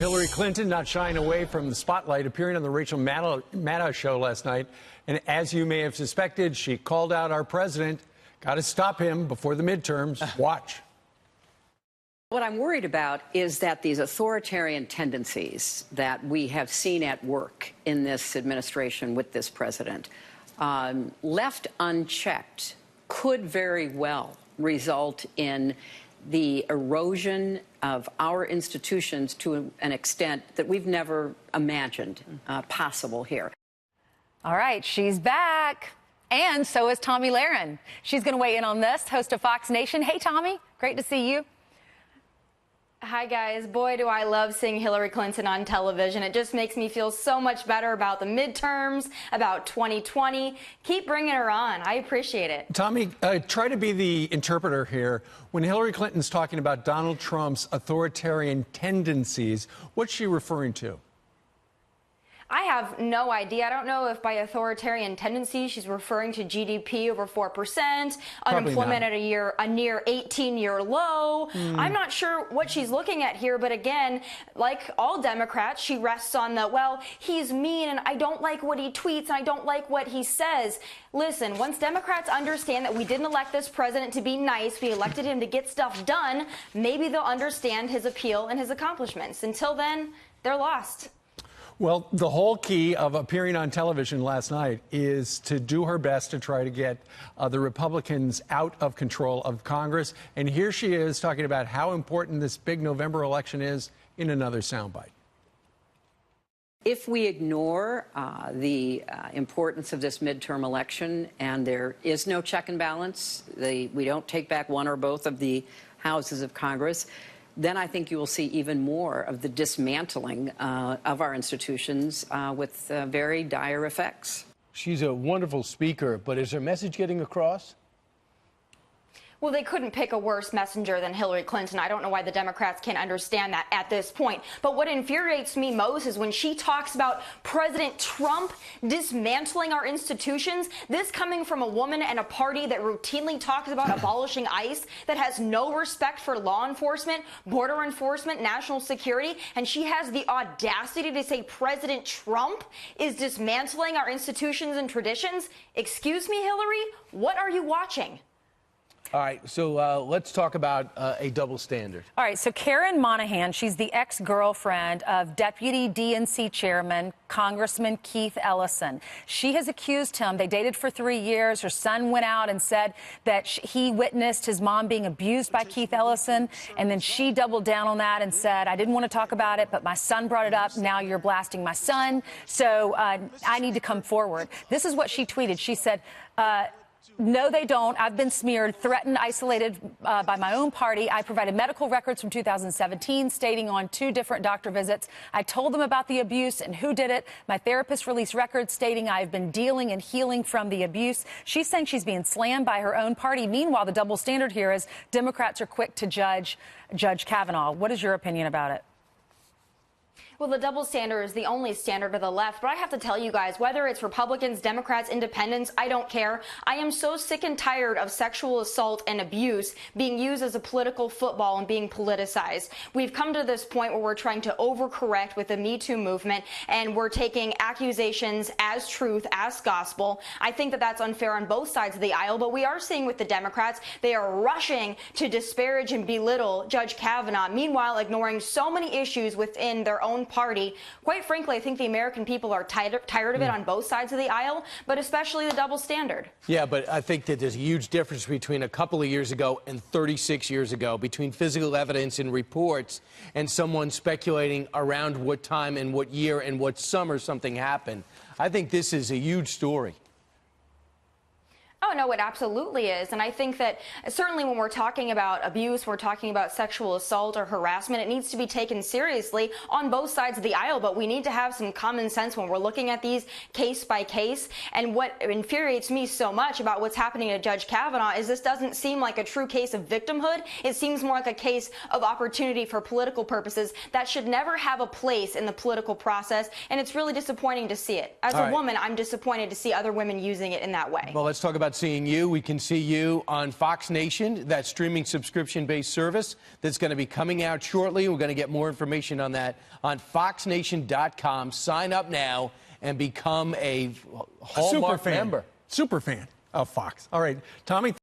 Hillary Clinton not shying away from the spotlight, appearing on the Rachel Maddow show last night. And as you may have suspected, she called out our president. Got to stop him before the midterms. Watch. What I'm worried about is that these authoritarian tendencies that we have seen at work in this administration with this president, left unchecked, could very well result in the erosion of our institutions to an extent that we've never imagined possible here. All right, she's back. And so is Tomi Lahren. She's going to weigh in on this, host of Fox Nation. Hey, Tomi, great to see you. Hi, guys. Boy, do I love seeing Hillary Clinton on television. It just makes me feel so much better about the midterms, about 2020. Keep bringing her on. I appreciate it. Tomi, try to be the interpreter here. When Hillary Clinton's talking about Donald Trump's authoritarian tendencies, what's she referring to? I have no idea. I don't know if by authoritarian tendencies she's referring to GDP over 4%, unemployment at a near 18-year low. I'm not sure what she's looking at here, but again, like all Democrats, she rests on the, well, he's mean and I don't like what he tweets and I don't like what he says. Listen, once Democrats understand that we didn't elect this president to be nice, we elected him to get stuff done, maybe they'll understand his appeal and his accomplishments. Until then, they're lost. Well, the whole key of appearing on television last night is to do her best to try to get the Republicans out of control of Congress. And here she is talking about how important this big November election is in another soundbite. If we ignore the importance of this midterm election and there is no check and balance, we don't take back one or both of the houses of Congress, then I think you will see even more of the dismantling of our institutions with very dire effects. She's a wonderful speaker, but is her message getting across? Well, they couldn't pick a worse messenger than Hillary Clinton. I don't know why the Democrats can't understand that at this point. But what infuriates me most is when she talks about President Trump dismantling our institutions, this coming from a woman and a party that routinely talks about abolishing ICE, that has no respect for law enforcement, border enforcement, national security, and she has the audacity to say President Trump is dismantling our institutions and traditions. Excuse me, Hillary, what are you watching? All right, so let's talk about a double standard. All right, so Karen Monahan, she's the ex-girlfriend of Deputy DNC Chairman Congressman Keith Ellison. She has accused him, they dated for 3 years, her son went out and said that he witnessed his mom being abused by Keith Ellison, and then she doubled down on that and said, I didn't want to talk about it, but my son brought it up, now you're blasting my son, so I need to come forward. This is what she tweeted. She said, no, they don't. I've been smeared, threatened, isolated by my own party. I provided medical records from 2017 stating on 2 different doctor visits. I told them about the abuse and who did it. My therapist released records stating I've been dealing and healing from the abuse. She's saying she's being slammed by her own party. Meanwhile, the double standard here is Democrats are quick to judge Judge Kavanaugh. What is your opinion about it? Well, the double standard is the only standard of the left, but I have to tell you guys, whether it's Republicans, Democrats, Independents, I don't care. I am so sick and tired of sexual assault and abuse being used as a political football and being politicized. We've come to this point where we're trying to overcorrect with the Me Too movement, and we're taking accusations as truth, as gospel. I think that that's unfair on both sides of the aisle, but we are seeing with the Democrats, they are rushing to disparage and belittle Judge Kavanaugh, meanwhile ignoring so many issues within their own party. Quite frankly, I think the American people are tired of it on both sides of the aisle, but especially the double standard. Yeah, but I think that there's a huge difference between a couple of years ago and 36 years ago, between physical evidence and reports and someone speculating around what time and what year and what summer something happened. I think this is a huge story. Oh, no, it absolutely is. And I think that certainly when we're talking about abuse, we're talking about sexual assault or harassment, it needs to be taken seriously on both sides of the aisle. But we need to have some common sense when we're looking at these case by case. And what infuriates me so much about what's happening to Judge Kavanaugh is this doesn't seem like a true case of victimhood. It seems more like a case of opportunity for political purposes that should never have a place in the political process. And it's really disappointing to see it. As a woman, I'm disappointed to see other women using it in that way. Well, let's talk about seeing you. We can see you on Fox Nation, that streaming subscription-based service that's going to be coming out shortly. We're going to get more information on that on foxnation.com. Sign up now and become a Hallmark member. Super fan of Fox. All right, Tommy.